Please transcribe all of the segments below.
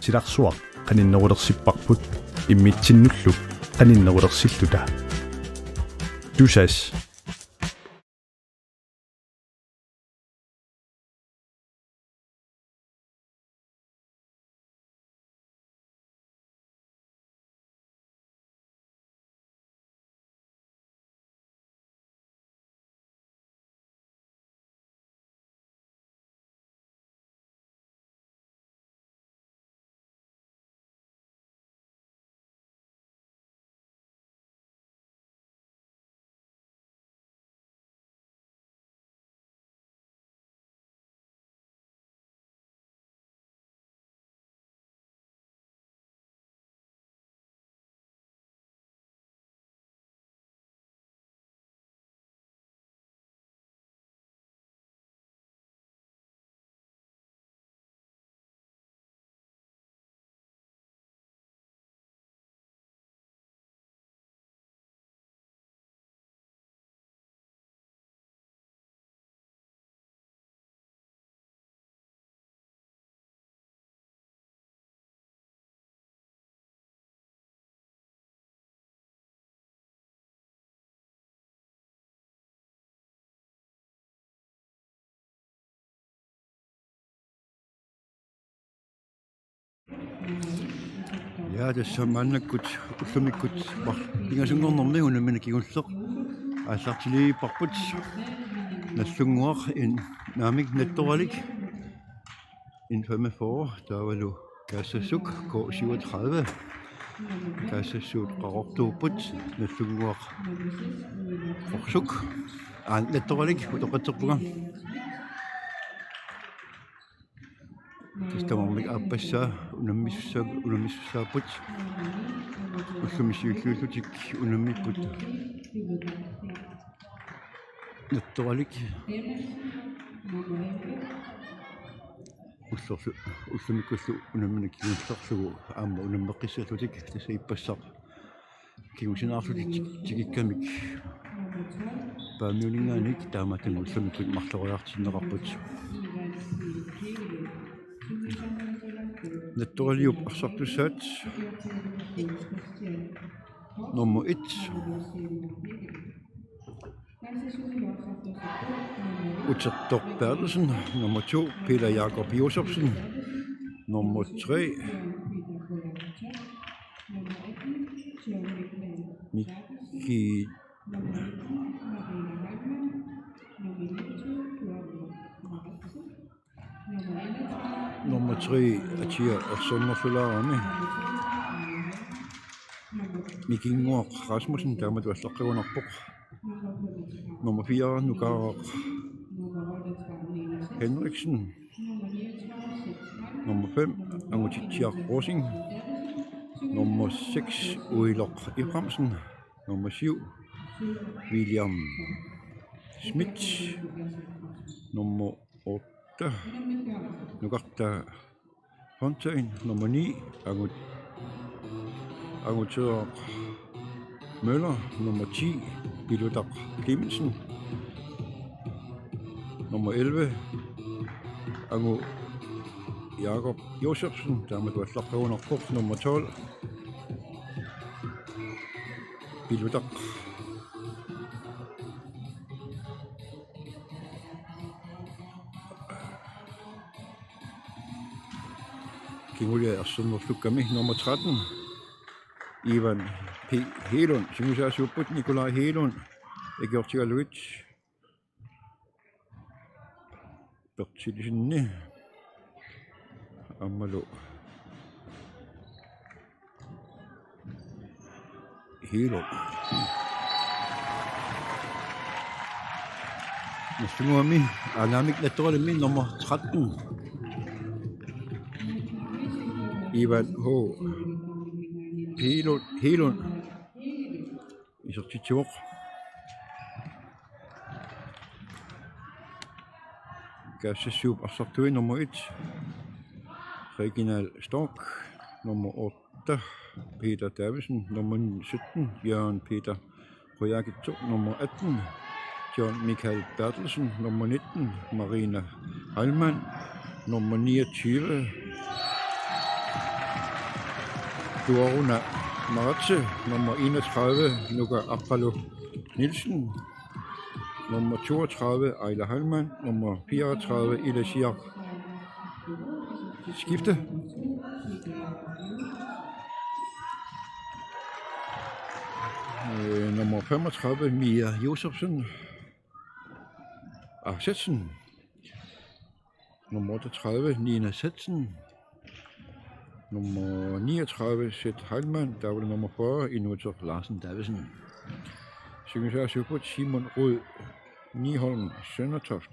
tilaqsuaq qaninnerulersippaqput immitsinnulluk qaninnerulersilluta tusas Ja, tässä mannakut ullumikut ingasungornermi unamminakigulleq ааллартилииппарпут нассунгуақ ин наамик натторалик ин 45 таавалу каассассук K37 каассассуут қарортууппут нассунгуақ форсук натторалик утоқатсерпуга тастамармик ааппассаа унаммиссааппут уллумиссиуллууллутик унаммиппут натторалик уллумиккуллу унамминаккигуллерсугу аама унаммеққиссаллутик тасса иппассақ кигусинаарлутик тигиккамик паамиунинганик тааматан уллумиккут марлориартиннеқарпут натторалиуп арсартуссаат nummer 1 Uttertor Bertelsen, nummer 2 Peter Jakob Josefsen, nummer 3 Miki nummer 3 Atia Sommerfularami Mikingor Rasmussen, der måtte være slagkrivernerpok. Nummer 4 Nugar Henriksen. Nummer 5 Angutitiak Rosing. Nummer 6 Uilok Ibrahimsen. Nummer 7 William Schmidt. Nummer 8 Nugarta Fontaine. Nummer 9 Angutør Møller. Nummer 10 Biludak Clemensen. Nummer 11 Angu Jakob Josefsen, der måtte være slået under kort. Nummer 12 Biludak Kingulia Arsummer Flukami. Nummer 13 Ivan P. Helund, Singusa Suput, Nikolaj Helund, Egortia Luic, Bertilsen, Amalo Helund. Nastungami, Alamik Naturalmi, nummer 13. Ivan H. Helund Isortitjor Gassesub Arsartui nummer 1 Reginald Stork nummer 8 Peter Davidsen nummer 17 Jørgen Peter Rojakito nummer 18 John Michael Bertelsen nummer 19 Marina Heilmann nummer 29 Duaruna Maratse, nummer 31, Nuka Appalo Nielsen, nummer 32, Ejler Heilmann, nummer 34, Ida Siak. Skifte. Nummer 35, Mia Josefsen. Sætsen. Nummer 38, Nina Sætsen. Nummer 39, Seth Heilmann. Der var det nummer 40, Inutor Larsen Davidsen. Sekretær Søbert, Simon Rød, Niholm Søndertoft,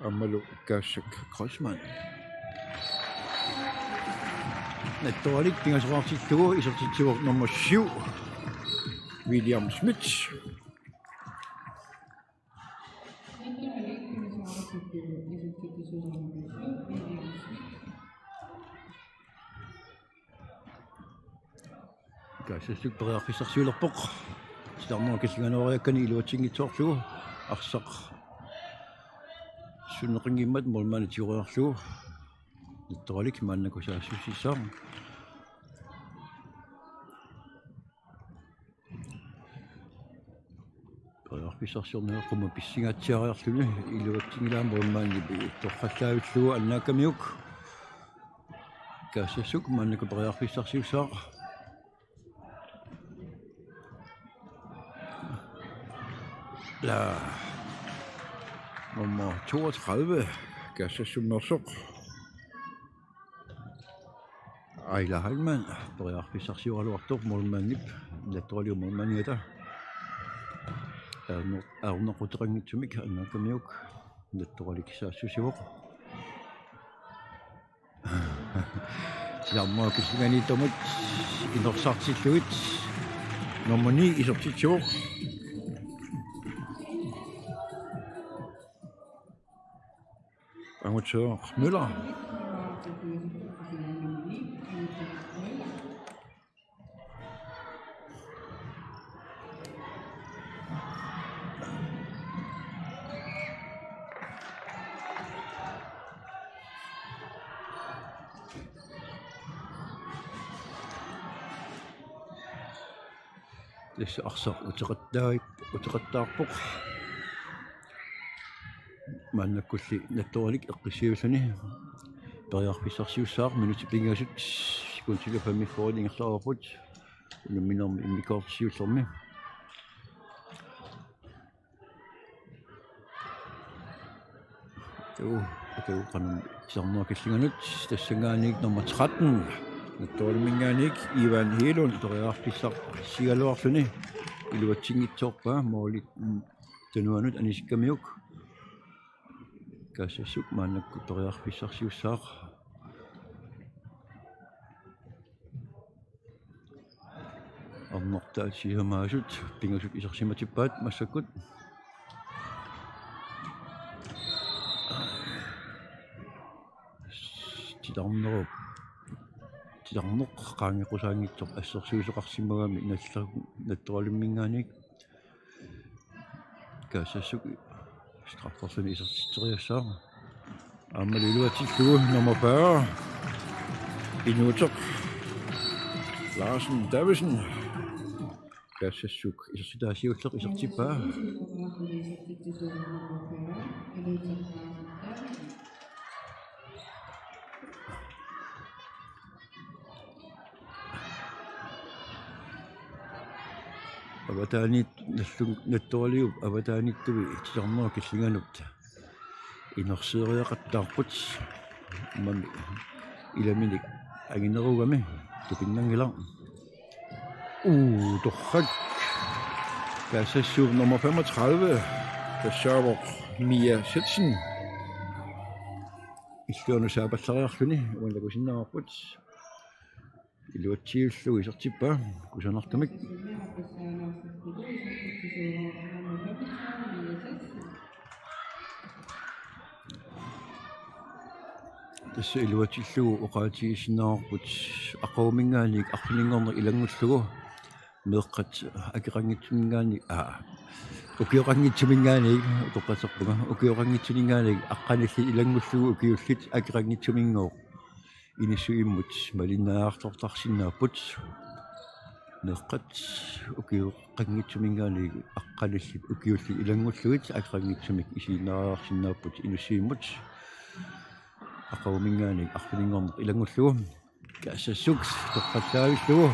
Amalo Gasek Kreuzmann. Dårligt, det er så til 2, i substitut nummer 7, William Schmidt. Gasek bereik fi sarsuilerpoq. Starmo kisinganuariakkani iluatingitorlugu arsaq sunneqingimmat mulmanitioriarlugu nattoralik maannakusaassussissaar berearpisarsiornua qumma pissingaatiariarluni iluattingilaam mulmaannipi torqallaavullugu annaakamiuk kaasassuk maannaku berearpisarsiussaaq nummer 32, Gassasum Norsuk. Ejler Heilmann, berearpisarsiualuartor mulmannip, nattoralium mulmanniata. Arnerquterangitsumik annaakamiuk, nattoralik saassusivoq. Siarmaa kisinganiitomut inersartilluit, nummer 9 isortitsuoq. Amatør Møller. Det er også utrettaarpoq. Maannakkulli nattoralik eqqisiusani periarpisarsiussaaq minutipingasut kuntilufammi forlingerlaarput numminermi immikoortissiullermi atu qanum sarnuakillinganut tassangaaniik nummer 13 nattorlimingaaniik Ivan Helund periarpissar sigaluarluni iluatsingitsorpa moolit tanuanut anissikkamiuk Gassasuk maannakku periarpisarsiussaaq arnertaat siamaasut pingasut isarsimatippaat massakut tidarneq qaangiqusaangitsoq assersiusoqarsimagami nattoralimmingaaniik Gassasuk Strafforsøgning i Sørøsø. Amaliluatillugu nummer 40. Inutor Larsen Davidsen. Gassasuk isarsidaasiulleq isartippaa. Avataanit nattoraliup avataanittuvi tisarnua killinganut inerseeriaqattaarput mami ilaminik aginerugami tupinnangilar torrak Gassasuk nummer 35 Gassavok Mia Sætsen illuanu saapallariarluni uanlakusinnaarput iluatsiullugu isartippaa kusanartamik tässä iluatillugu oqaatigissinnaarput aqaumingaaniik arlingorner ilangullugu meeqqat akirangitsumingaaniik ukiorangitsumingaaniik toqqaserpunga ukiorangitsumingaaniik aqqanilli ilangullugu ukiullit akirangitsuminngooq inisuimmut malinaartortarsinnaaput neqqat ukiuqqangitsumingaani aqqanillit ukiulli ilangulluit aqrangitsumik isiinaraarsinnaaput inusiimmut aqaumingaani arfiningormut ilangullugu kaasassuk toqqallaavillugu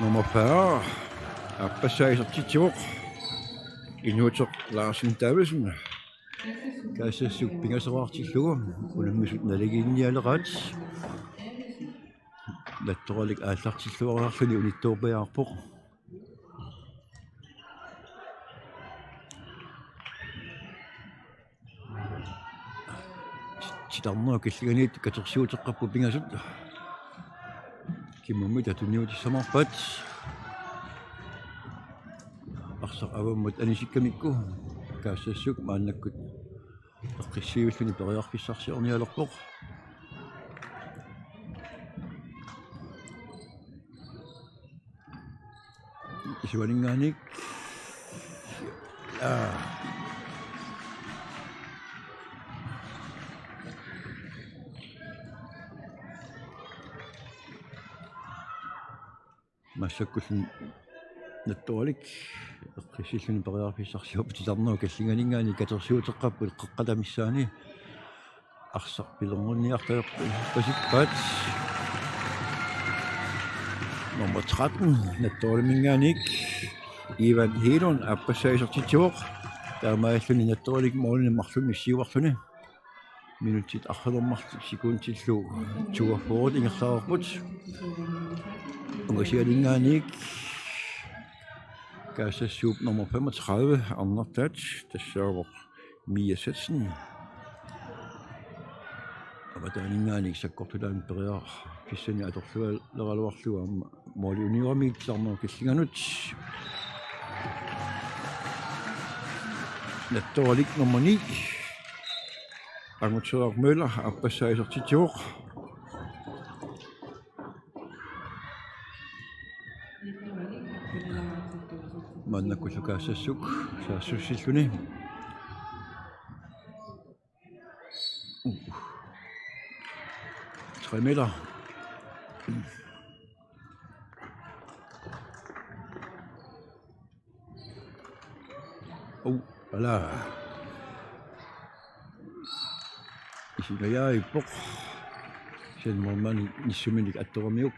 nummer 40 appassaisartitsuq inuuteq Larsen Davidsen kaasassuk pingaseraartillugu unammisut naligiinnialeqaat nattoralik aallartilluariarluni unittuupiaarpoq titarnua killiganiit katersiuteqqappu pingasut kimmumit atuniutissamarpat arsaq avammut anisikkamikku kaasassuk maannakkut eqqissiivilluni periarfissarsiornialerpoq isuaningaanik массаккуллун натторалик эққиссиллуни периарфиссарсиуп титарнаа каллинганингаани катерсиутеққаппут қеққаламиссаани арсарпилернерниартаерпу пасиппаат номер 13 натторалимингааник Иван Hedlund аппассаисартитсуоқ таамааллуни натторалик моолни марлуни сиуарлуни минутит архалермарлу секундтиллу туафорт ингерлаарпут Ungasialinganik kaasassууp nummer 35 Arnertat tassaaver Mia Setsen avataaningaanik sakkortulaam periar pissani atorlualeraluarluga mooli uniuramigitlarnaa killinganut nattoralik nummer 9 Angutsuaq Møller appassaisartitsuoq маннаккулу каассассук саассуссиллуни тремела ала исигаяиппоқ сенмормани ниссуминик атторамиук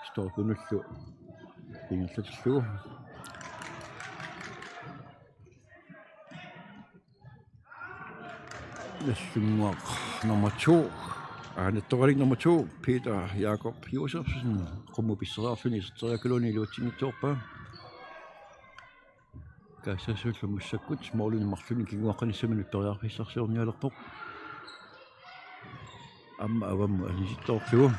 сторкунуллу ингерлатиллугу Næstunguaq nummer 2 nattoralik nummer 2 Peter Jakob Josefsen qumupisseraarluni 30 iluutsingitorpa kaassassuullumussakkut mooluni marluni kinguaqqanissaminu periarfissarsiornialerpoq amma avammu anisittoorlugu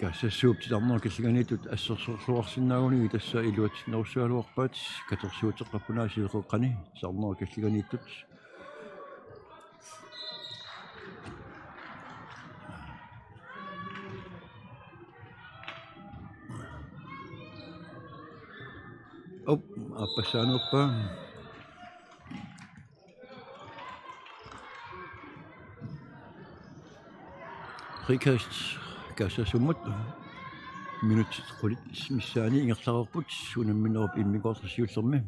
каассассууп тиларнер каллиганиитут ассерсорлуарсинаагунги тасса илуат нерусуалуарпаат катерсуутеққаппунаасиеқеққани сарнер каллиганииттут оп аппассаанууппа рикаст каассассуммут минутит qulит миссаани ингерлаарпут унамминеруп иммикоорлсиуллерми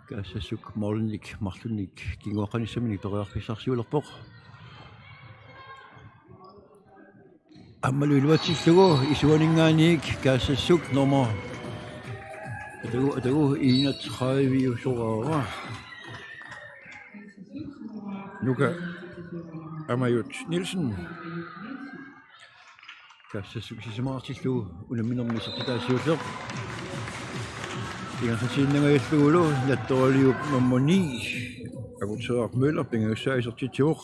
каассассук моолник марлунник кингуаққаниссамини периарфиссарсиулерпоқ аммалу илуатсиллугу исуанингаанник каассассук номер атагу 31 юсораа Luka Amayut Nielsen каассассукисимаартиллугу унамминермисертитаасиуллер ингасатииннагаюллугулу натторалиуп номер 9 Angutsuaq Møller pingaussaisartitsuoq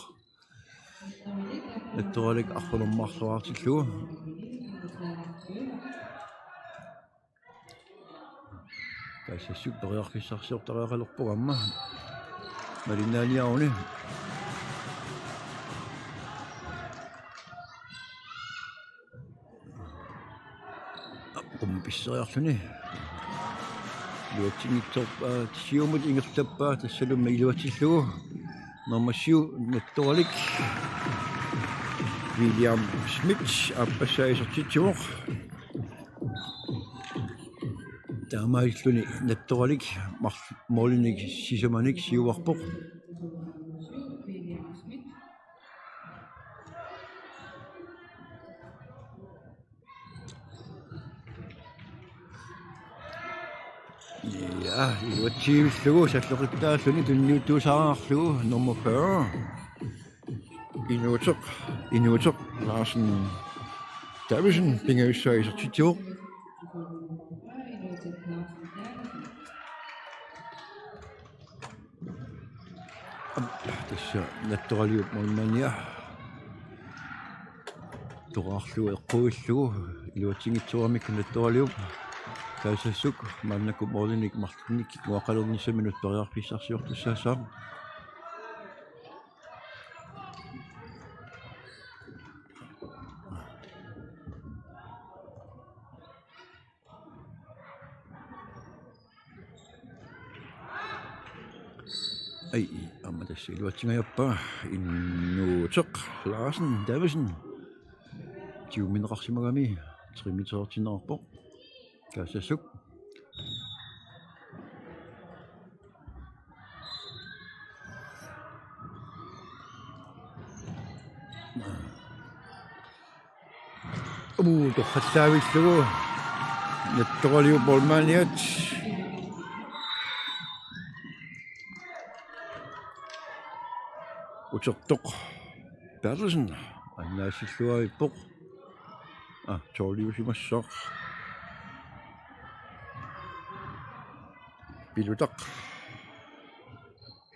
натторалик арфалермарлуартиллугу каассассук периарфиссарсиортариақалерпуг амма малинааниаруни писсериарлүни луатсигитсорпаа сиумут ингерлаппаа тассалумма илуатсиллугу номасиу натторалик William Smith аппассаисертитсимоқ таамаиллүни натторалик моолиник сисаманик сиуварпоқ ja илуатсиивиллугу саллоқиттааллуни тунниуттуусаараарлугу номер 40 Inuuteq Larsen Davidsen pingaussaaisертитсуоқ тасса натторалиуп моиммания тораарлугу эққуиллугу илуатсигитсуамик натторалиуп каасассук мааннакку моолиник мартинник нуақалернissamинут периарфиссарсиортуссаасаа ай амма тасса илуатсингаяппаа Inuuteq Larsen Davidsen тиуминеқарсимагами тримитертинаарпоқ каасассук торхаллаавиллугу натторалиу болмааниат утертоқ Bertelsen аннаасиллуавиппоқ тоолиусимассаа пилутақ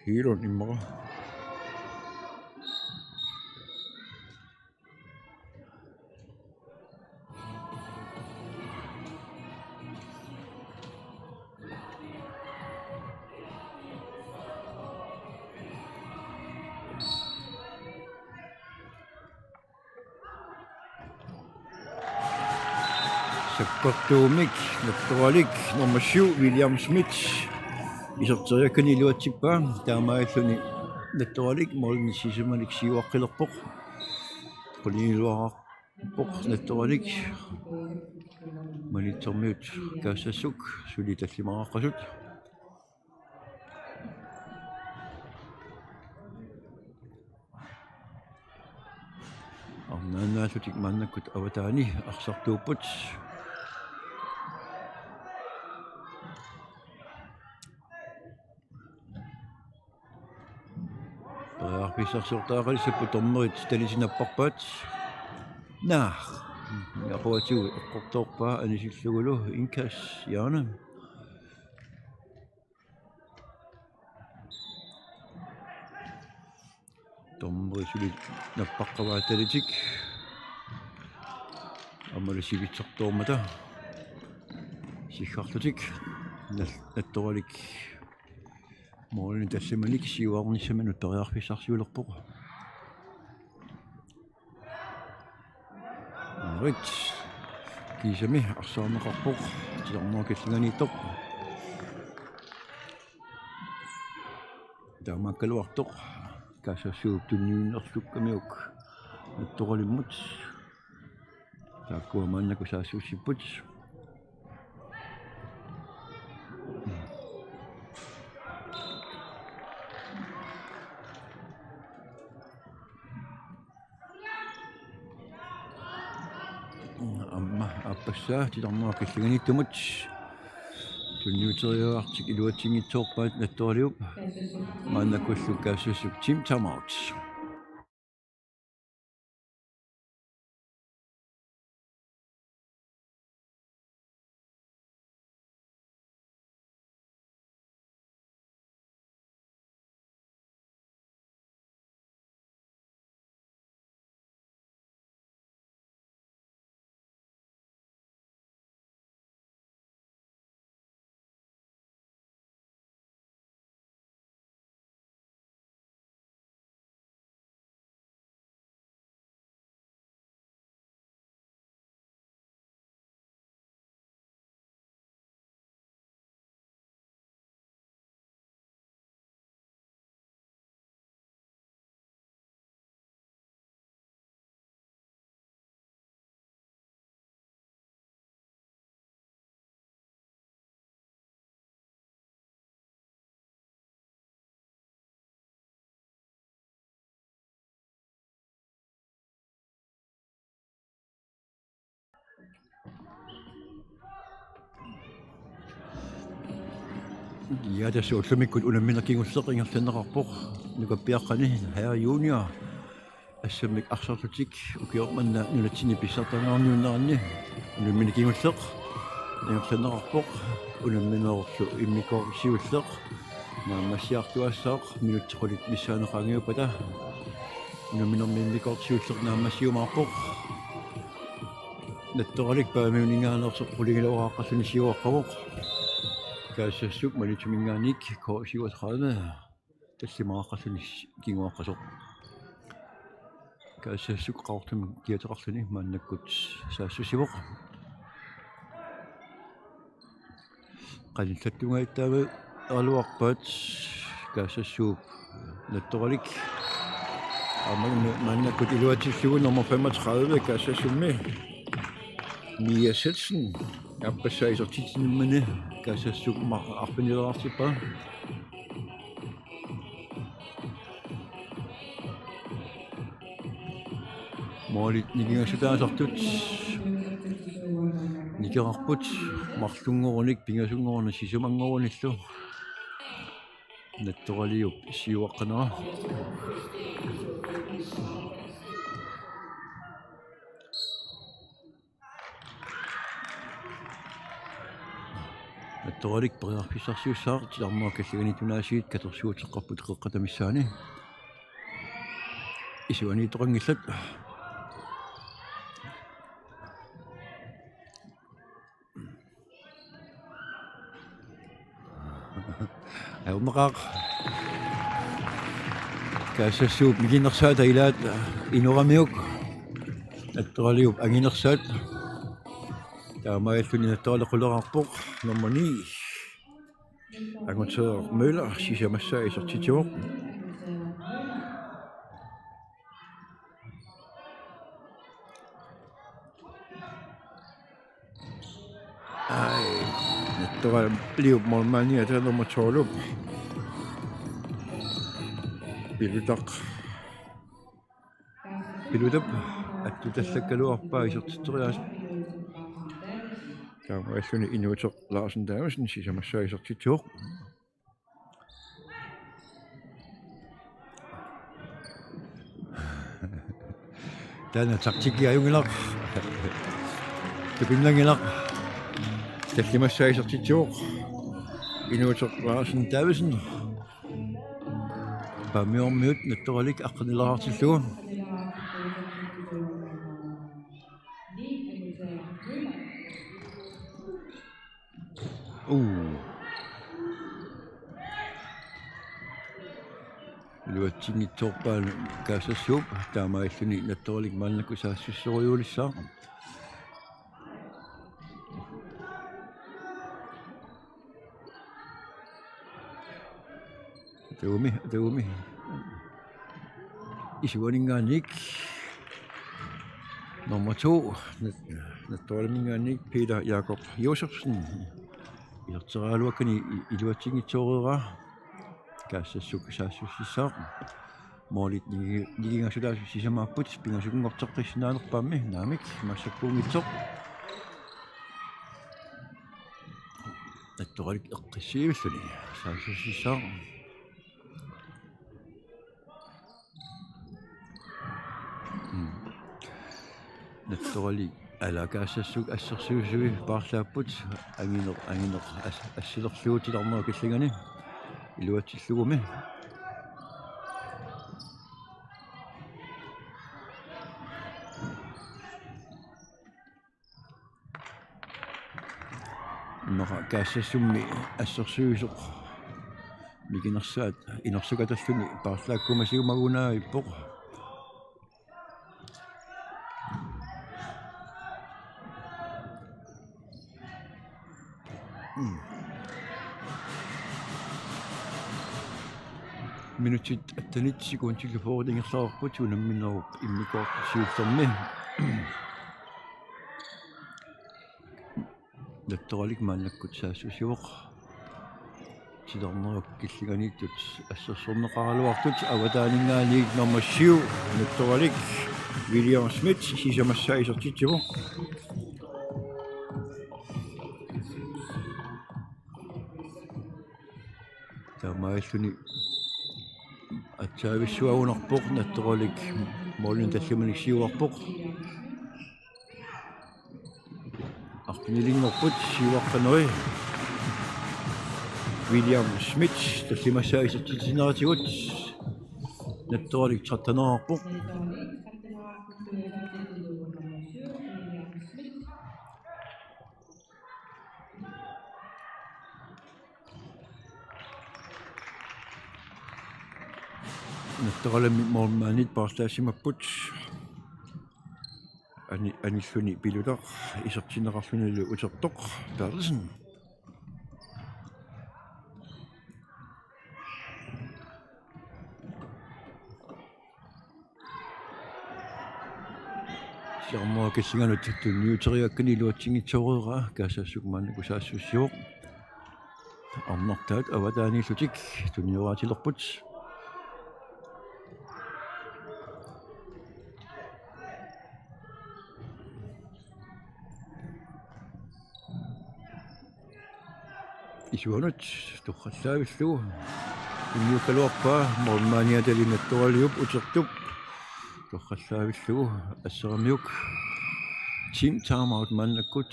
хилон иммара саккортуумик натторалик номер 7 William Smith исертериаккани илуатсиппаа таамааллуни натторалик моолни сисаманик сиуаққилерпоқ полинилуарарпоқ натторалик манитсэрмиут каассассук сули таллимарааққасут арнаанаасутик мааннаккут аватаани арсартууппут писарсуортаақалиссаппу тормерит талисинаппарпаат наа япуатиу эққорторпаа анисиллугулу инкас яана томрисули наппаққавааталитик аммалисивитсартоормата сиххарлутик натторалик моолни тассаманик сиуарнissamанут периарфиссарсиулерпоқ рит кисами арсаарнеқарпоқ тиларнуакаллиганииттоқ таамааккалуартоқ кассассууп тунниуннерлуккамиук натторалиммут тааккуамааннаку саассууссиппут амма аппассаа тиларнуакаллиганииттумут тунниутериуартик илуатсигитсоорпаат натторалиуп мааннаккуллук каассассук Tim Timeout Ja, tässä on semmoinen unemminakin kun soringa sennerarpoq nukappiaqqani herra junior ассамик арсартутик укиорманна нулатсини писсартанаарниуннаарни унамминикигуллеқ ингерланерарпоқ унамминерерлу иммикоорсиуллеқ наамассиартуассаақ минутсеқулит миссаанеқангиупата унамминермииммикоорсиуллеқ наамассиумаарпоқ натторалик паамиунингаанерсоқ пулигилауааққасуни сиуаққавоқ каассассук малитумингааник коосиуасраана тассимааққасуни кингуаққасоқ каассассук qaortum kiateqarluni maannakkut saassусивоқ qalillаттунгааиттаава алуарпаат каассассууп натторалик мааннаккут илуатиллугу номер 35 каассассумми Mia Selsen аппассаисертитинуммани каассассук арпинилераартиппа Målet nikingasutaasartut nikerarput marlungorunik pingasungoruna sisumangorunillu nattoraliup siuaqqanera nattoralik periarpissarsiussaar tilarmaa kallagani tunaasiit katorsuuteqqarput qeqqatamissaani isuani torangillat Aumaqaq kaassassuup mikinersaata ilaat inuramiuk attoraliup anginersaat taamaalluni nattoralequllerarpoq normani anguteer Møller sisamassaa isertituoq nattoraliup mormaani atanermatsoolup pilutap attutallakkaluarpaa isertitoriaas taamaalluni inuuteq Larsen Davidsen sisamassaa isertituoq taana taktikiajungilaq tapinnangilaq tallimassaa isertituoq inuuteq Larsen Davidsen paamiormiut nattoralik aqqanilerartillugu luatsinngitsoorpaan kaassassuup taamaalluni nattoralik maannakku saassissoriulissaa Taumi isuaningaanik nummer 2 nattoraliminngaanik Peter Jakob Josefsen ilerteraaluakkani iluatsinngitsoorera kaassassuuk saassussissaaq moolit nigingasulaassu sisamaarput pingasukungorteqqissinnaanerpaammi naamik massakkuungitsoq nattoralik eqqissiivilluni saassussissaaq nattorali alakaassassuuk assersuusui paarlaapput anginer assilerluutilarnera killangani iluatillugumi immaqa kaassasummi assersuusoq mikinersaat inersukatalluni paarlaakkumasiumagunaa ippoq minutit attanitsikuun tillufoorlingerlaarput unamminerup immikoortisiullermi nattoralik maannakkut saassusivoq tilarnerup killiganiittut assersorneqaraluartut avataaningaaniik nummer 7 nattoralik William Smith sisamassaa isertitivoq таамааллуни атсаависсуагунарпоқ натторалик моолун таллиманик сиуарпоқ артнилингорпут сиуаққанери William Smith таллимассаа исертитинератигут натторалик тартанерарпоқ натторалами моормаанит паарлаассимаппут аниллуни пилутар исертинеқарлуналу утертоқ Перлсен сиармаа киссиганут тунниутериаккани луатсигитсоореера каасаассукмааннаку саассуссиоқ арнартаат аватаанииллутик тунниураатилерпут исуанут торраллаавиллу тунниукалуарпаа моормааниаталинатторалиуп утертуп торраллаавиллу ассерамиук тим таамаут маннаккут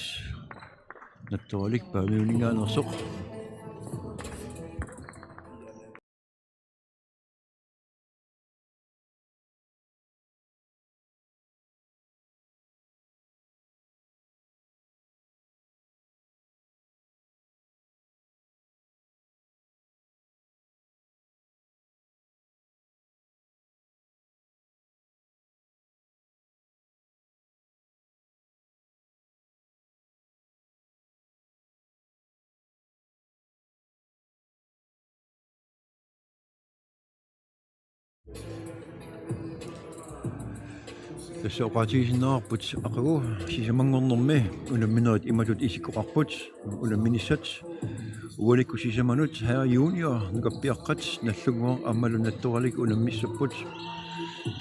натторалик паамиунингаанерсоқ тассоқатигисиннаарпут ақагу сисамангорнэрми унамминерит иматут исиккоқарпут унамминиссат уаликку сисаманут хаа юниор нукаппиаққат наллугуа аммалу натторалик унаммиссаппут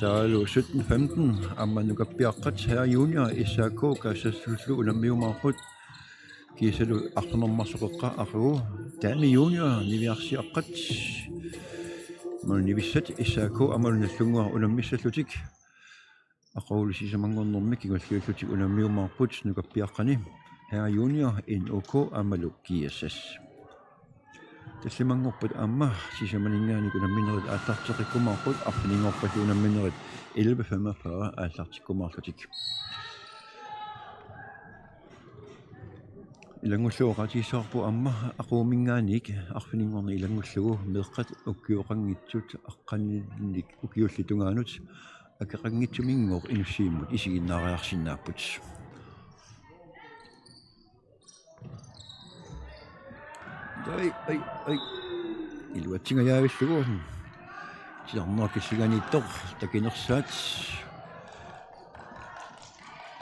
таалу 17-15 амма нукаппиаққат хаа юниор исаако кассассуллу унаммиумаарпут кисалу артнэрмарсоқеққа ақагу таами юниор нивиарсиаққат маннивиссат исаако аммалу наллугуа унаммиссаллутик aqul sisamangornermi kigualluullutik unammiumaarput nukappiaqqani hea junior NOK amalu kiassas tallimangorput amma sisamaningaani kunamminerit aallarteqikkumaarput arfiningorpallu unamminerit 11:45 aallartikkumaarlutik ilangulluoqatiissaarpu amma aquuminngaanik arfiningorni ilangullugu meeqqat ukkiuqanngitsut aqqanninik ukiullitungaanuut акеқангитсумингор инуссииммут исигиннаариарсиннааппут ай илуатсингаяавиллугу сиарнаа киссиганииттор такинерсаат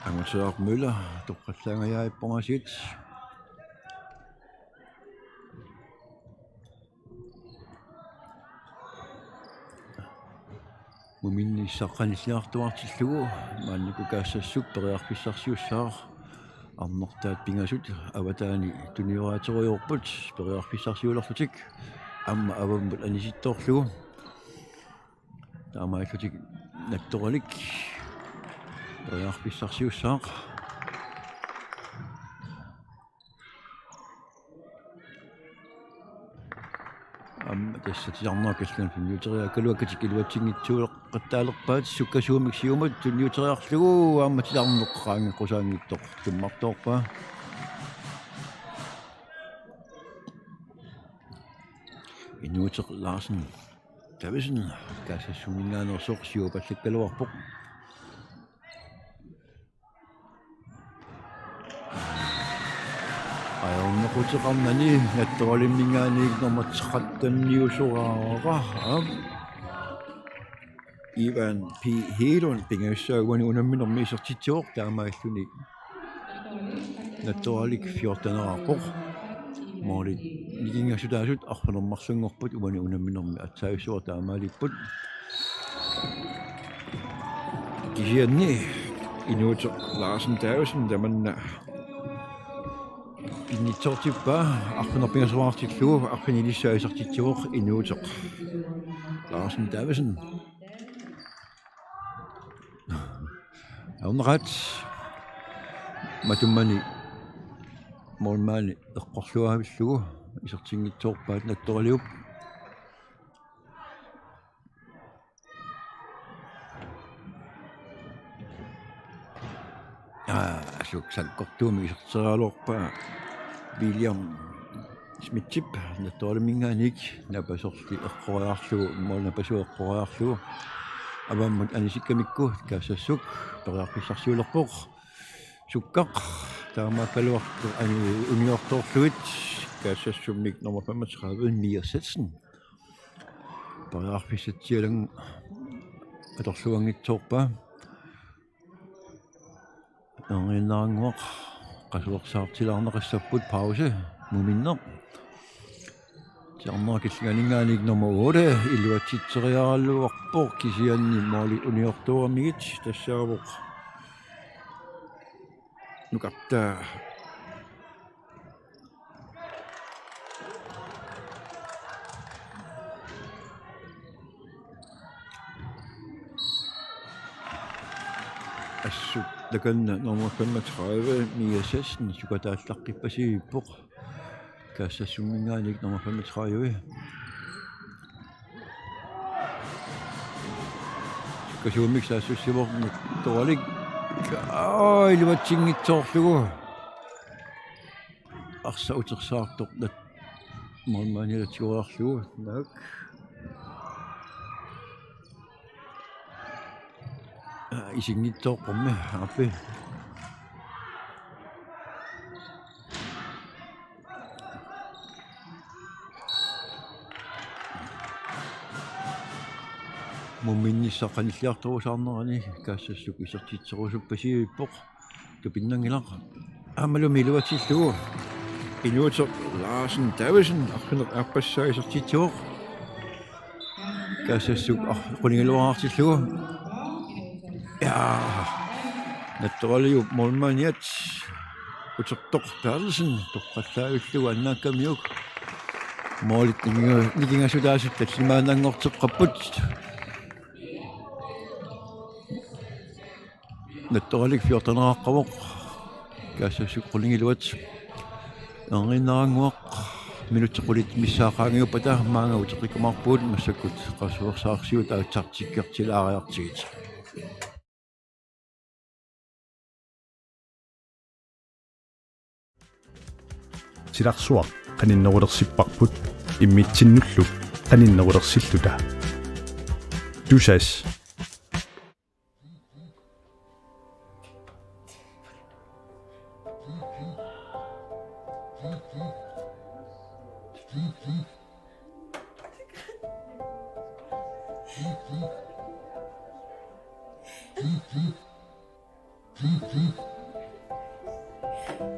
ангусеар мøller тоққаллаангаяаппонгасит муминни саққаниллиартуартиллугу мааннику каассассук периарфиссарсиуссаар арнертаат пингасут аватаани туниораатериорпут периарфиссарсиулерлутик амма аваммут аниситторлугу таамааллутик натторалик периарфиссарсиуссаар тассатиарнаа каллан финниутериаккалуаккатик илуатсингитсуулеққаттаалерпаат суккасуумик сиумат тунниутериарлугу ааматилаарнеққаангеққусаангиттор туммартоорпаа инуутеқ Ларсен Дависен кассассумингаанерсоқ сиупаллаккалуарпоқ аёрнеқутеқарнани натторалиммингааниик норматсеқаттанниусораара Иван П. Hedlund пингаассаагуани унамминерми исертитсиоқ таамааллуни натторалик 14-ераарпоқ моорит нигингасутаасут арфанермарсунгорпут уани унамминерми атсаагиссуар таамаалиппут кисианни инуутеқ Ларсен Дависен таманна иннитсортиппаа арпунерпингасуарtilluu арпинилиссаисартитсуоқ инуутеқ Larsen Davidsen аунерат матуммани молмаани эққорлуаавиллугу исертингитсоорпаат натторалиуп асуксаккортууми исертераалуарпаа William Smith-тип натторалимингааник напасорли эққориарлугу молнапасуэққориарлугу аваммат анисиккамикку каассассук периарписсарсиулерпоқ суккақ таамааккалуарту ани униорторлуит каассассуммик номер 35 Mia Setsen периарписсатсиалан аторлуангитсоорпаа нэриннаангуақ qasuersaartilаарneqassapпут паусе муминнер тиарнеркиллганингааник номер 8 илуатситсериараллуарпоо кисианни моли униортуамигит тассаавоқ нукарта ассук таканна номер 35 Mia Setsen сукатааллаққиппасигиппоқ каассассуммингааник номер 35 сукасуумик саассуссивоқ торалик илуатсингитсоорлугу арсаутерсаартоқ нат молмаанилатсиуаарлугу нак исингитсоорпарми аппи муминниссаққаниллиарторусаарнерани каассассук исертитсерусуппасииппоқ тупиннангилақ аамалумилуатсиллугу инуутеқ Larsen Davidsen арпассаа исертитсуоқ каассассук қунингалуаартиллугу натторалиуп молманиат утертоқ Перлsen тоққаллаавиллугу аннааккамиук молит нигингасулаасут таллимаанангортеққаппут натторалик 14-ааққавоқ каассассук қулингилуат эриннаангуақ минутеқулит миссаақаангиуппата маанга утеқикумарпуут массаккут қасуерсаарсиут аутсартиккертилаариартигит силарсуақ qaninnerulерсиппарпут иммитсиннуллук qaninnerulерсиллута тусас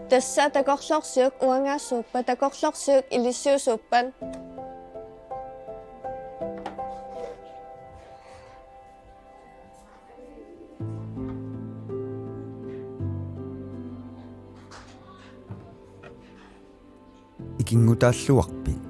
Tässä takorlorsiuk uangaassuuppa takorlorsiuk ilissiusuuppan ikingutaalluarpi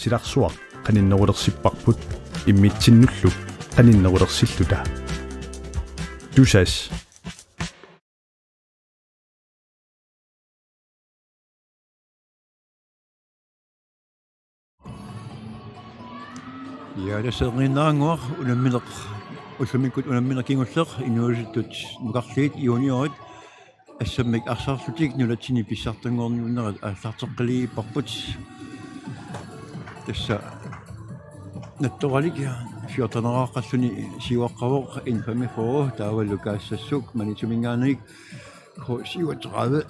тиларсуақ qaninnerulerсиппарпут иммитсиннуллу qaninnerulersillута тусас Ja, det ser rinnaanguar unammineq ullamikut unamminerkingulleq inuusittut nuqarliit iuniorit assammik arsarlutik nulatsini pissartanguorniunnerat ааллартеққалигиппарпут тасса натторалик фиортанерааққаллуни сиуаққавоқ инфамифоо тааваллу каассассук манитумингааник ко сиуатеқаве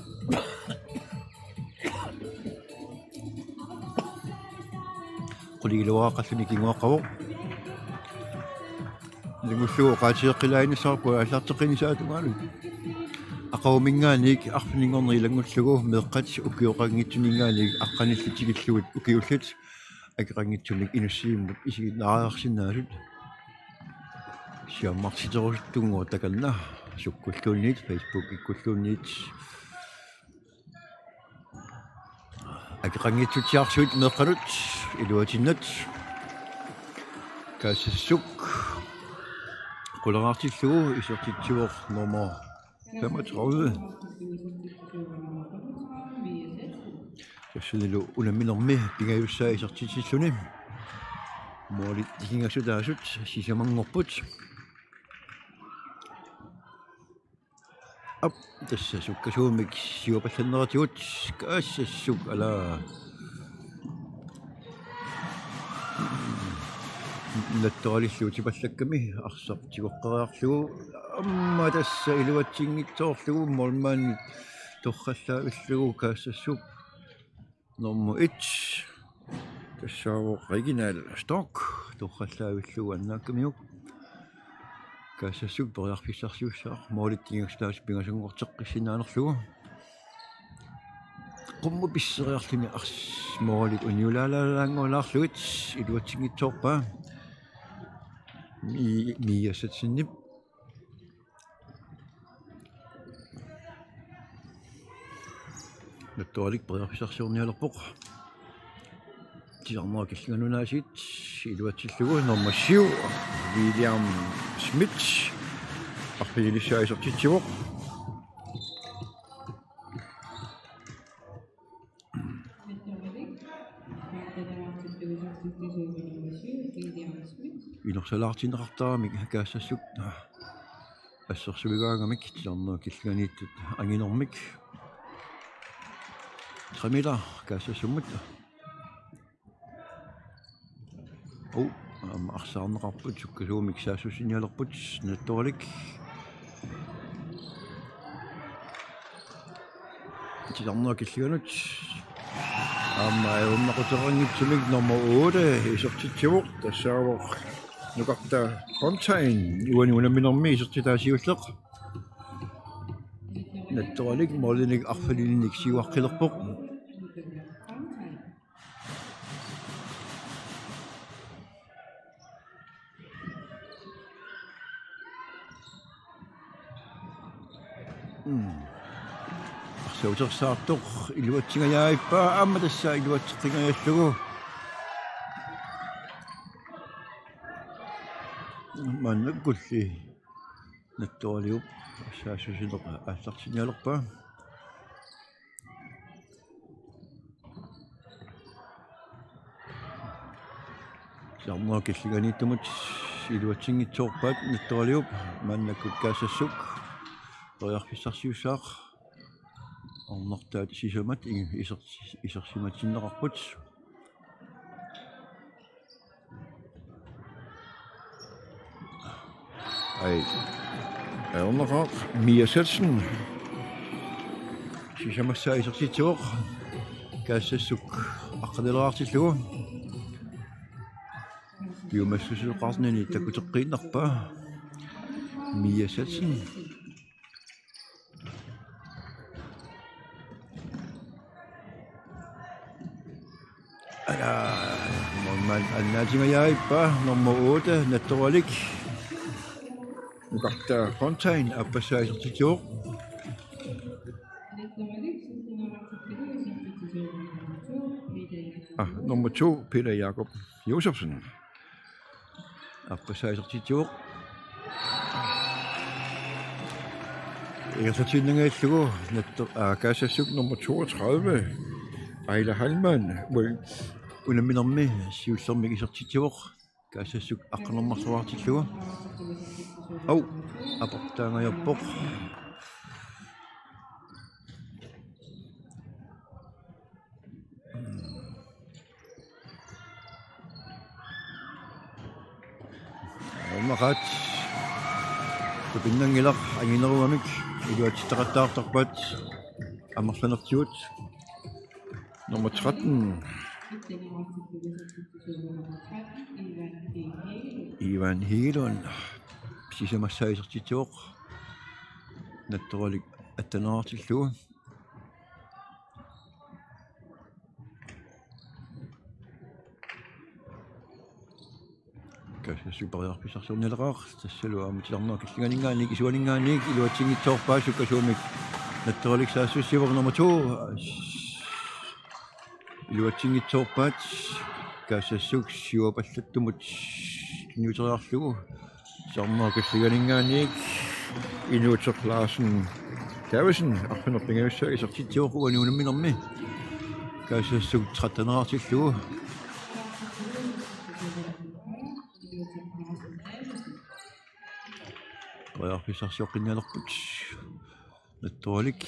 qulilluaqalluni kinguaqqavu lingullugu qaatiseqqilaainissarpu аллартеққинисаатугааlu aqavuminngaanik arfiningorneri langullugu meeqqat ukiuqangitsuninngaanik aqqanillutigiluut ukiullut akeqangitsunik inussiimmut isiginnaariarsinnaalut siammarsiterusuttunguo takanna sukkulluunniit Facebook ikkulluunniit akeqangitsutiarsuit meeqqanut iluatinnat kaasassuk quleraartillugu isertitsuor nummer 35 тассалилу унамминерми пингаюссаа исертитиллуни муалит тикингассутаасут сисамангорпут ап тасса суккасуумик сиупалланнератигут каассассук ала натторалиллуу типаллакками арсартигоққариарлугу амма тасса илуатсингитсоорлугу молмаани торраллаавиллугу каассассук номер 1 тассаавоо оригинал сток торраллаавиллугу аннааккамиук каассассук периарфиссарсиуссаа моолиттигингстаас пингасангортеққиссинаанерлугу qummu pisseriarluni ars moolit uniulaalaalaanguulaarlugit iluatsingitsoorpaa miiassatsinnip nattualik periarfisarsiornialerpoq tisarnera killinganunaasiit iluatsillugu nummer 7 William Smith arpilissaaisortitsivoq inersalaartinerartaramik kaassassup ассерсулугааgamik тиларнаа киллганииттут ангинормик трамила каассассуммут арсаарнеқарпут суккасуумик саассусиниалерпут натторалик тиларнаа киллганут умнақутерангитсумик номер 8 исертитсивоқ тассаавоқ нукарта Fontaine уани унамминерми исертитаасиуллеқ натторалик молиник арфалилиник сиуаққилерпоқ арсаутерсаартоқ илуатсингаяаиппаа аама тассаа илуатсеққингаяллугу маннаккулли натторалиуп ассаасусилеқа ааллартиниалерпаа сарнаа киллиганииттумут илуатсингитсоорпаат натторалиуп маннаккут каассассук периарфиссарсиуссаақ орнартаат сисамат исерсиматсиннеқарпут ай орнеқар миасатсен сисамассаа исерситсуоқ каассассук аққалерартиллугу биомассусеқарнани такутеққииннарпаа миасатсен аннаатингаяаиппаа номер 8 натторалик нукарта Fontaine аппассаисертитиоқ nummer 2, Peter Jakob Josefsen. Appassaisartitiuq. Ingersatinangaallугу kaassassuk nummer 32, Ejla Hallmann. Unaminermi siullermik isertitiuq. Kaassassuk aqqanermarluartillugu. Au, aportaangajappoq. Maqat tupinnangilaq angineruamik iluatitaqattaartarpat amarlanertigut nummer 13 Ivan Hegelund sisamassaisertitiuq nattoralik attanaartillugu superiarpisarsuarnileqaar tassalu aamutilarnaa killinganingaannik isuaningaannik iluatingitsoorpaa sukkasuumik nattoralik saassussivuq nummer 2 iluatingitsoorpaat kaasassuk siuapallattumut niuteriarlugu sarnaa killinganingaannik Inuuter Larsen Davidsen arpanerpingavissa isertitiuq uaniunamminermi kaasassuk 13-aartillugu Rearpisarsuoqqinnialerput nattoralik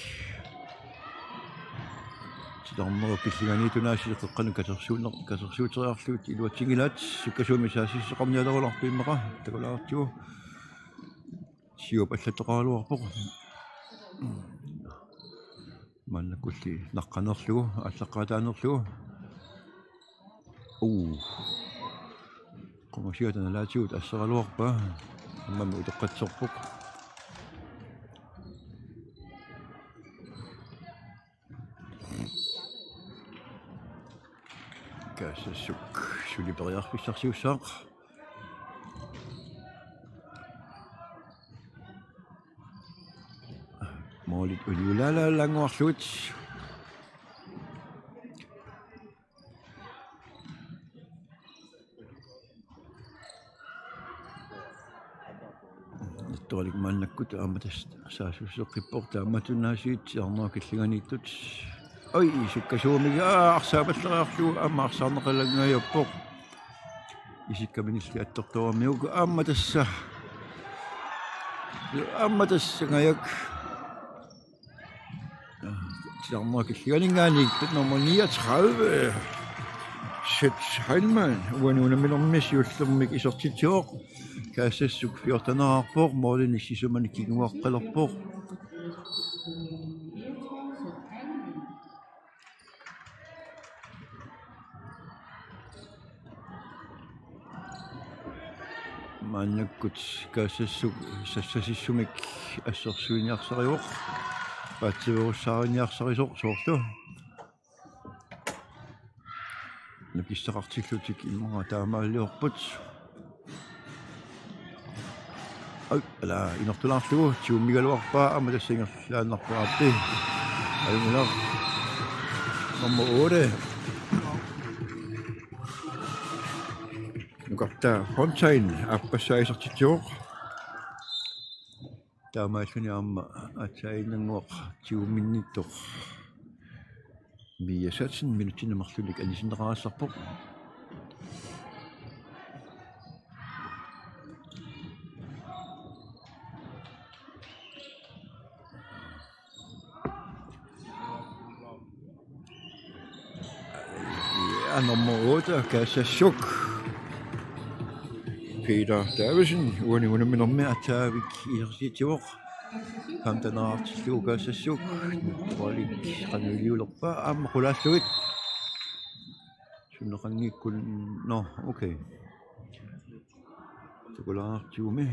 tilarneru killinganiitunaasiliqeqqanu kasersuuteriarlugut iluatsingilaat sukkasuumi saasisseqarnialerulorpiimmeqa takulaartigu siuapallatoqaaluarpoq mannakulli naqqanerlugu аллаққаатаанерлугу qomasiatanalaatigut asseraluarpaa аммами утеққатсорпук каассассук сулипериарписсарсиуссаақ моолит улиулаалааллангуарлугут nattoralik maannakkut aamatas saassusseqqipporta aamatunaasiit arnaa killinganiittut oi sukkasuumiga arsaapalleriarlugu aammaarsaarneqalangajappoq isikkaminilli attortoormiugu aamatassangajak tiarnaa killinganingaannik nummer 39 Seth Heilmann uaniunaminermi siullermik isertitiuq kaasassuk 14-aarpoq moolini sisumanik kiguaqqalerpoq maannakkut kaasassuk sassasissumik assersuiniarsariuq paatsiverussaariniarsarisoq soorlu nakissaqartillutik imma taamaalliorput ala inortulaarlugu tiummigaluarpaa amatassingerlaannarpuaappi alungular nummer 8 nukarta Hontain appassaisartitiuq taamaalлуни аама атсаинангуақ тиумминнитtoq миасатсин минутиннамарлулик анисиннеқарассарпоқ nummer 8 kaasassuk Peter Davidsen uaniunaminermi ataavik isertitiuq kamtanaartillugu kaasassuk nattoralik qanuiliulerpaa aamma qulaallugut sunneqangiikkun no okay takulaartiguumi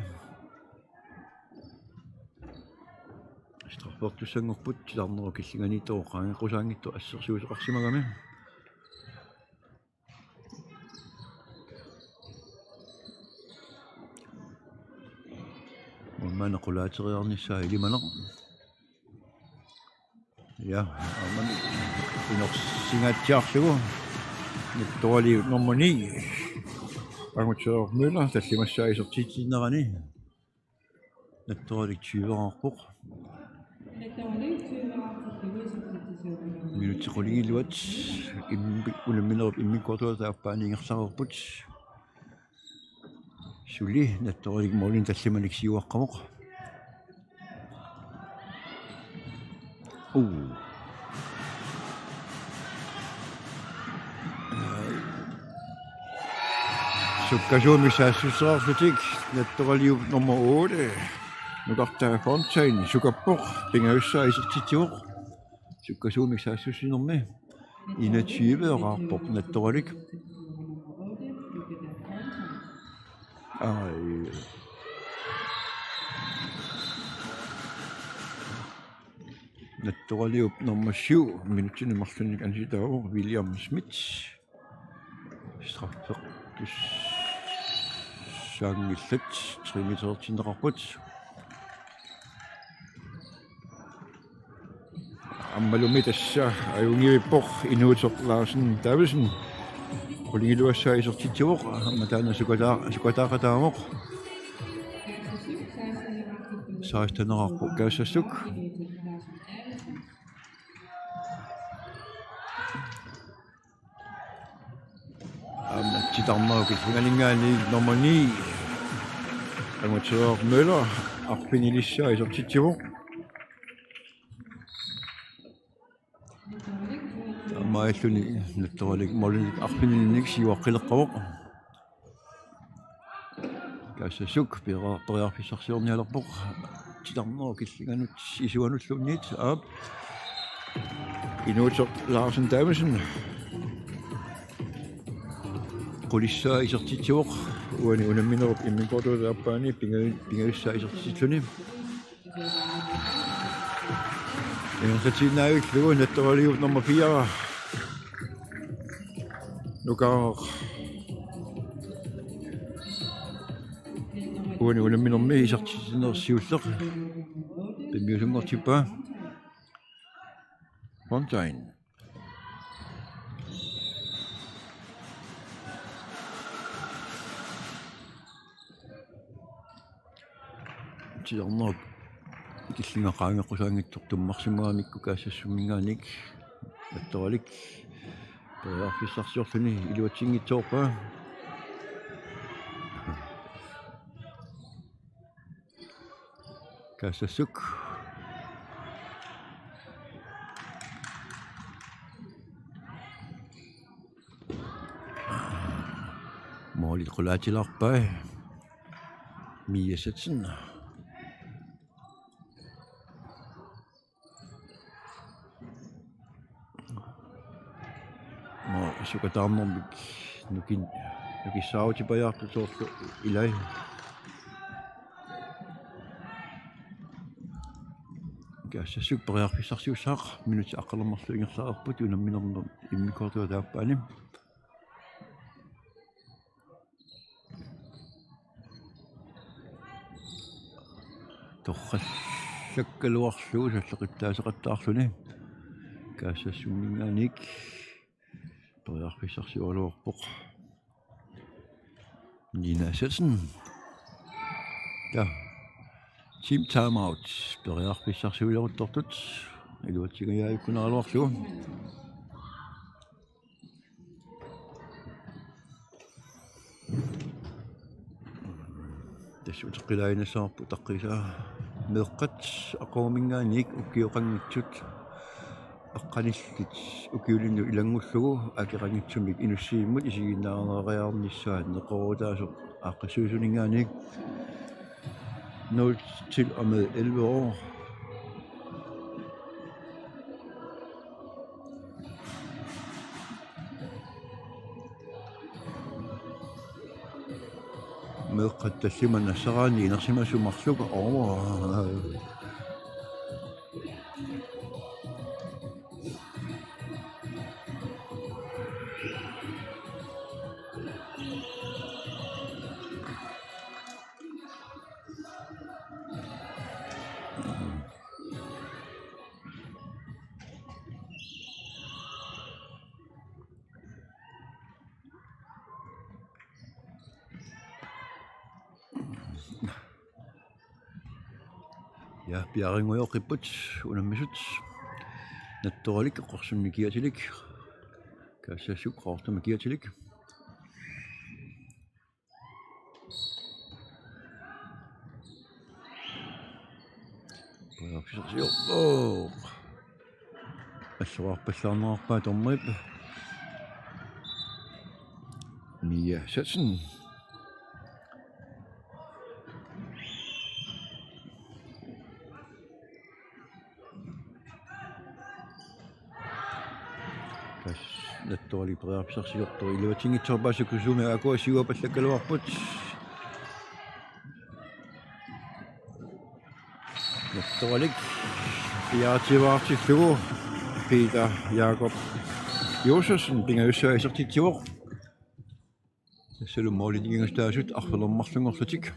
strafportussangorput tilarneru killinganiittoq qaangiqusaangittu assersuuseqarsimagami mana qulaateriarnissaa ilimaneq ja amman inorsingaatiarlugu Nattorali nummer 9. Armatør Møller, der stemmer sig så tit i Narani. Nattorali 20 år på. Minutter rolling i luat. Ulemminer op immi kortot der bare ninger sarput. Suli nattorali målin der stemmer ikke siver kommer. Sukkaso missä sysraarsutik nattorali nummer 8. Nu går der fontaine sukkapor pingaøssa i sittior. Sukkaso missä sysinumme. 21 år på nattoralik. Nattorali op nummer 7. Minutter nummer 5 kandidat William Smith. Straffer. Sang slet 3 meter til rapport. Ammalumitassa ajungiipor inuutorlaasen Davidsen. Kulingiluassa isortitior matana sukataaqataamor. Saastanararpu kaasassuk. Titarmaakit hungalingaani nummer 9. Armatør Møller arpinilissa isortitior. Maalluni nattoralik molin arpinilnik siuaqqileqqavuq. Kaasassuk periarfissarsiornialerpoq. Titarmaakit killinganut isuanulluunniit aap. Inuutor Larsen Davidsen. Kulissa isortitior uani unamminerup immikortuutaappaani pingalussa isortitilluni. Innersatinnaavik nattoraliut nummer 4. Nugar uani unamminermi isortitinersiulleq. Pimmiusunngortippa. Fontaine. Tiarnaak killingaqaangeqqusaangittor tummarsimuamikku kaasassumingaanik nattoralik periarfissarsiorluni iluatsingitsoorpa kaasassuk moolit qulaatilarpai miasatsin sukataarnermik nukissaavutipajaartusoorlu ilai kaasassuk periarfissarsiussaaq minuti aqqalermarlu ingersaarput unamminerner immikortuutaappaani torrallakkaluarluu salleqittaaseqattaarluni kaasassumingaanik periarfissarsiualuarpoq Nina Setsen. Ja. Team timeout. Periarfissarsiuleruttortut. Iluatsigajaayukkunaraluarlu. Tassuteqqilainasaarpu taqqisa meeqqat aqoomingaanik ukkiuqanngitsut aqqanillit ukiulinnu ilangullugu akeqangitsumik inussiimmut isiginnaarneriarnissaat neqorutaasoq aqqasuusuningaanik 0 til og med 11 år. Meeqqattassimannassaraani inersimassumarluka over Ja piaringujoqipput unammisut nattoralik eqqorsunni kiatilik kaassaassuk qoortama kiatilik Pajapsio Assuarpallarnerarpaa tornerip Mia Satsen nattorali priarpisarsiortor iluatingitsorpaassukusuumi akuasiuapallakkaluarput nattoralik piaativaartillugu Peter Jakob Josefsen pingaussaisartitsuoq tassalummooli tingastaasut arfelermarlungorlutik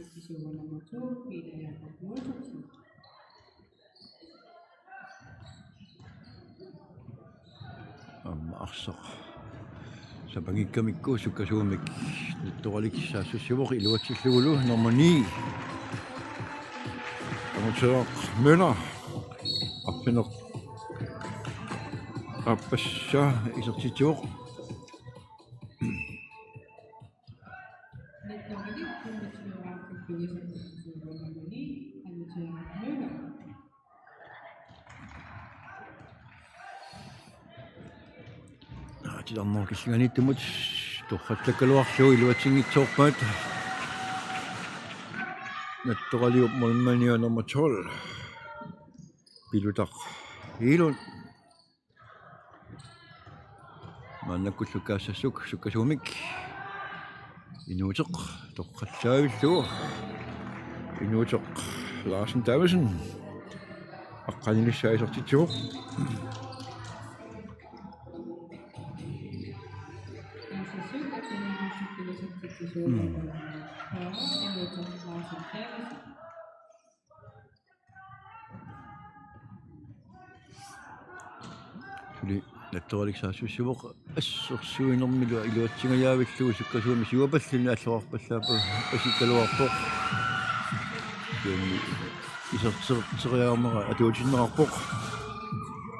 arsaq sapangikkamikku sukkasuumik nattoralik saassussivoq iluatillugulu normani amatøaq mønner arfineq appassa isartitsuoq tilarnerkissanganittumut torrallakkaluarluu iluatingitsoorpaat nattoraliup molmania nummer 12 pilutaq ilun maannakkullukaassuk sukkasuumik inuuteq torqallaavillugu inuuteq Larsen Davidsen aqqanilissaisartitsuoq Suli nattoralik saassussivoq assorsuinermilu iluatsingajaavilluu sukkasuumi siuapalluni allorarpallaapa pasikkaluarpoq iserteriarnera atuutinnerarpoq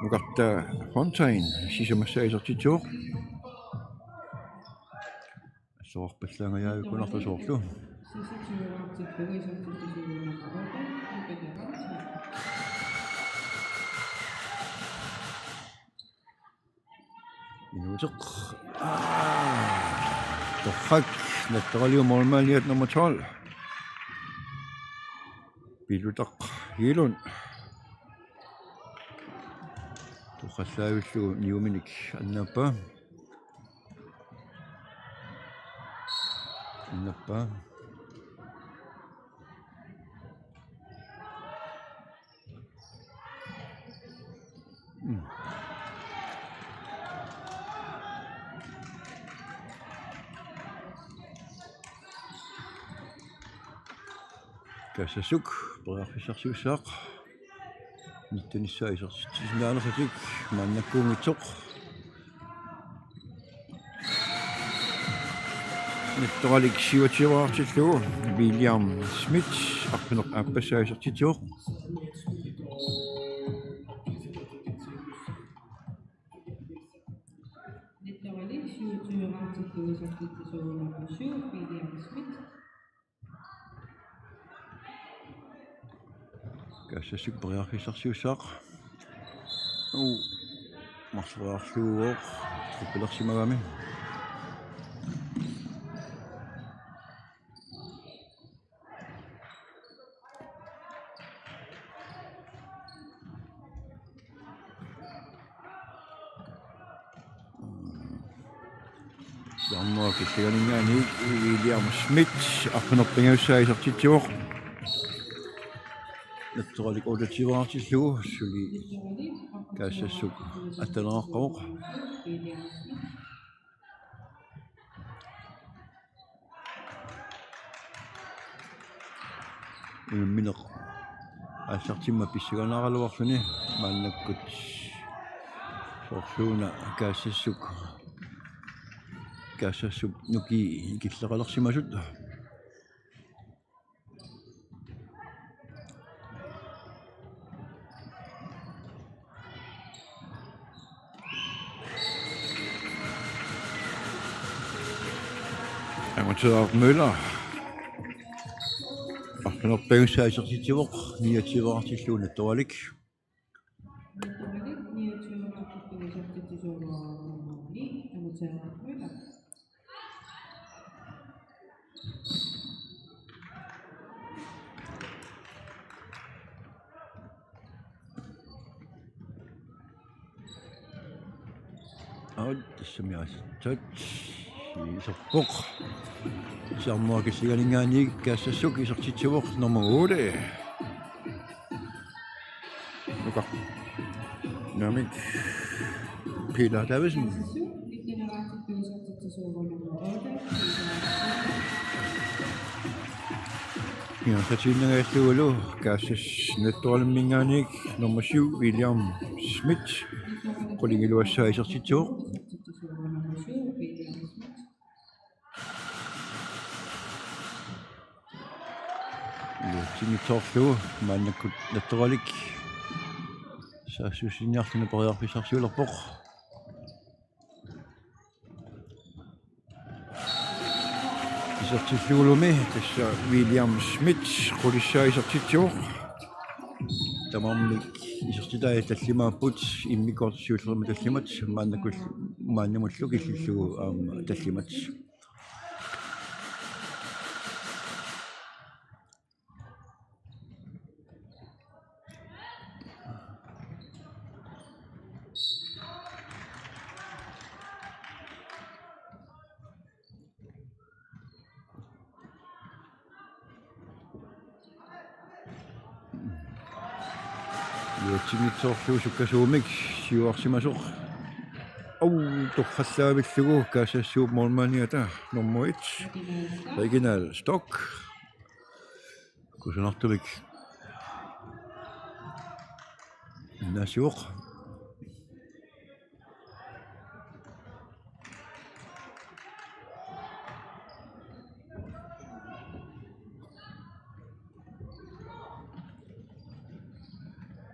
mukarta Fontaine sisamassaisertitsuoq allorarpallaangajaavikkunartusoorlu inuuteq torrak nattoraliu molmaaliat nummer 12 pilutaq ilun torqallaavillugu niuminik annappa kaassasuk priarfissarsiussaaq nittunissaisartisnaanersatik maannakkuungitsoq nattoralik siuativaartillugu William Smith arpineq aappassaisartitsuoq kaassasuk priarfissarsiussaaq marseriarluguoq truppilersimagami Kissaganinngaani William Smith arpinerpingaussaisartitsuoq nattoralik ulativaartillugu suli kaassasuk attaneraqquq mineq aassartimma pissaganaraluarluni maannakkut sorluuna kaassasuk nuki killeqalersimasut Amatør Møller. Og den opbæring sig så til år, 29 år til sluttet dårligt. Og det som jeg har taget i så buk. Så må jeg sige, at ingen ikke kan så sukke i så til år nummer 8. Okay. Nærmest Peter Davidsen. Ja, så tidligere jeg stod og gasses netdårlig minganik. Nummer 7, William Schmidt. Kollega lå så i så til år. Timi Torslo, man kunne netdårlig. Så synes jeg, at den er bedre på sig selv og bort. Så til Fjolo med, det er så William Schmidt, Rodisha i så til år. Der var man i så til dag, der slimmer budt i mikro sjøsler med der slimmer, man må slukke sig så om der slimmer. Timi Torslo sukkasuumik siuarsimasor. Torqallaavilllugu kaasassuupmormaaniata nummer 1. Regional Stok. Kusunartulik. Nasuq.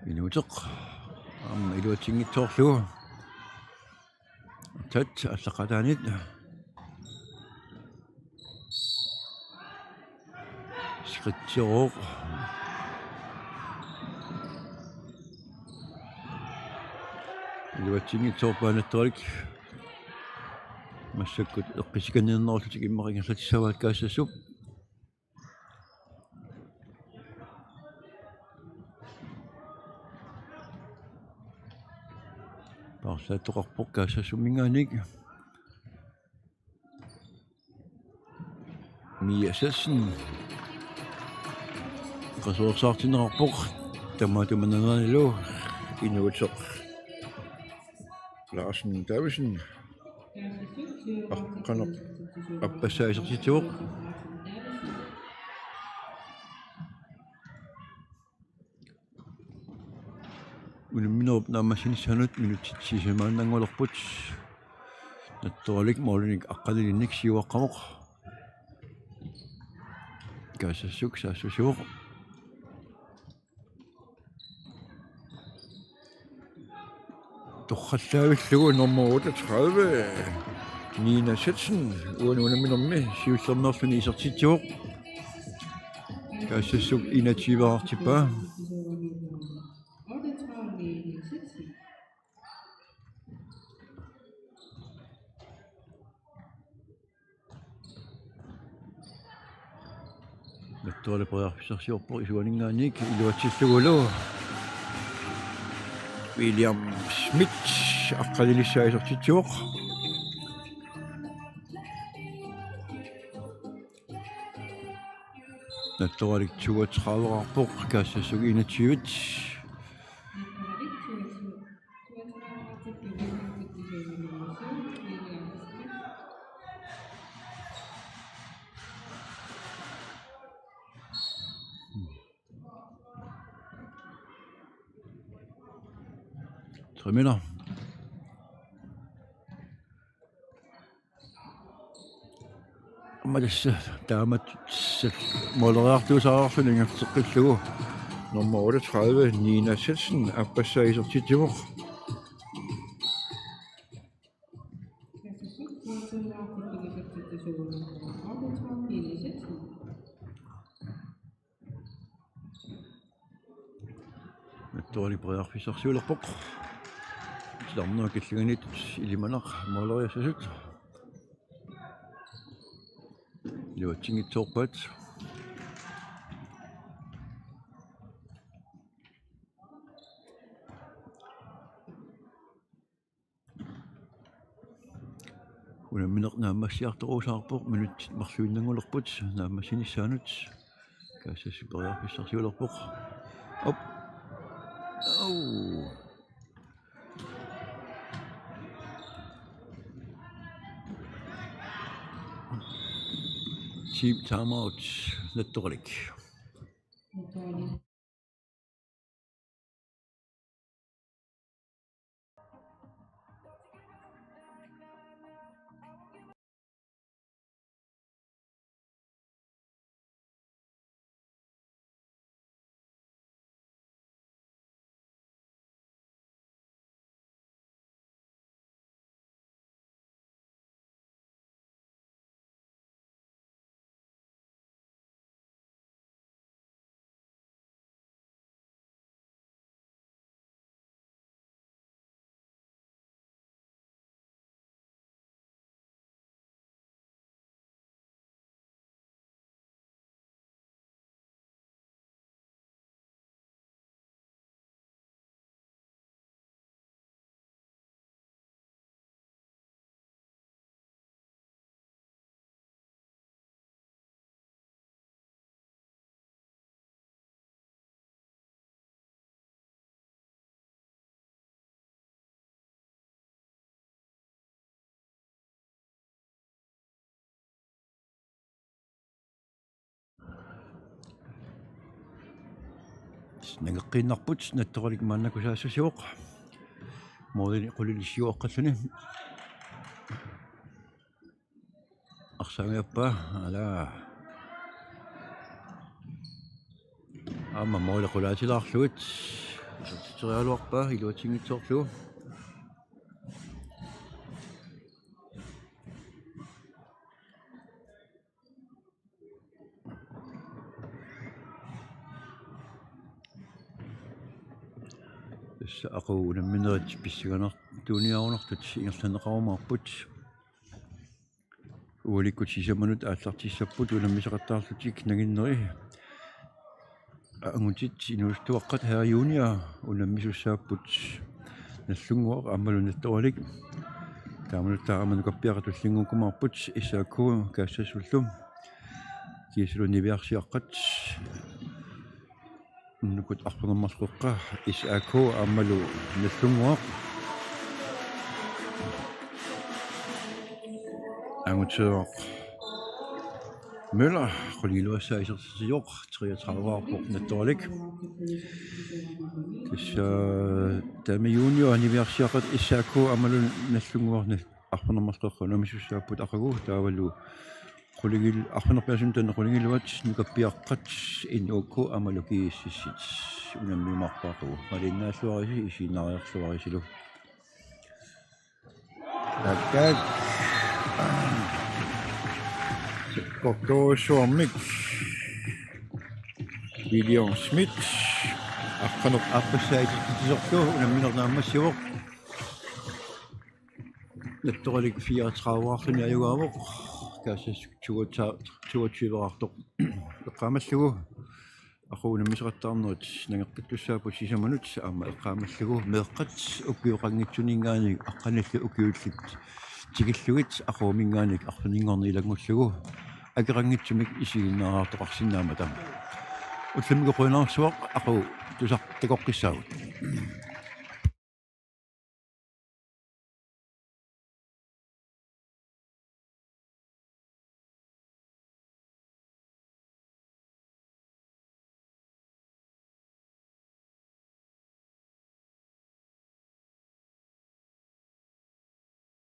Inuuteq iluatingi Torslo tat allaqataanit skritsiroq iluatingi torpaanattorik massakkut eqqisikanninernerlutik immaqingerlatisavaat kaassassup Parsa toqarpoq kaassassuminngaanik Mia Sessen qasuersaartinerarpoq tamatumanangaanilu inuuteq Larsen Davidsen aqqaneq appassaisartituuq Uniminup naammassinissannut minutsisimaannangulerput nattualik moolinik aqqalilinnik siuaqqamoq kaasassuk saassusuuq torqallaavillugu nummer 38 Nina Setsen uniminommi siullernerluni isertitsuuq kaasassuk 21-artipaa Nattuali pojarpisarsiorpoq isuaninngaanik iluatillugulu William Schmidt aqqalilissaaisortitsuuq Nattualik 32-arpoq kaasassuk 21 3 meter. Madassa daamat moderertuusaarsulinga teqqillugu nummer 38 Nina Setsen appassaisartituuq nattuari priarfissarsiulerpoq silarnua killuganit ilimanaq mooleriassasut luatsingitsoorpat unammineq naammassiartoruusaarpoq minut marluinnangulerput naammassinissaanut kaassassi priarfissarsiulerpoq op au team timeout nattoqalik nangaqqinnarput nattoqalik maannakusaassasiuq moodini qulilissuoqqalluni arsaangiappa ala amma moolaqulaatilaarlugut sertitorialuarpa iluatingitsoorlugu aqu unamminerit pissiganer tuuniarunertut ingerlaneqarumaarput ualikkut sisamanut aallartissapput unammiseqattaarlutik naginneri angutit inuustuaqqat haariunia unammisussaaput nallunguaq ammalunattoralik taamanuttaaramanu-kappiaqatullingukumaarput issaakku kaassassullum kiisuluniviarsiaqqat nukut arpunermarluqqa issaakku ammalu nallunguaq angutsuaq Møller quliluassaa isertisijoq 33-aarpoq nattoralik kissa taami junior anniversiaqat issaakku ammalu nallunguarni arpunermarluqqa namissussaapput aqagu taavallu quligil arpunerpiasun tanne quligiluat nukappiaqqat inuukku ammalu kiississit unammiumarpaaqu malinnaassuarisi isiinariarsuarisilu takkak Kokkosuarmik William Smith aqqaneq appassaatisorlu unamminernaammassiuq nattoralik 34-aarluni ajugaavoq kaassas 22-artoq eqqaamallugu aqu unammiseqattaarnerut nangeqqittussaaput sisamanut aamma eqqaamallugu meeqqat ukkiuqanngitsuningaani aqqanallu ukkiullit tigillugit aquumingaanik arluningorniilangullugu akerangitsumik isiginnaaraartoqarsinnaama tam ullammigoquinaarsuaq aqu tusartakoqqissaagut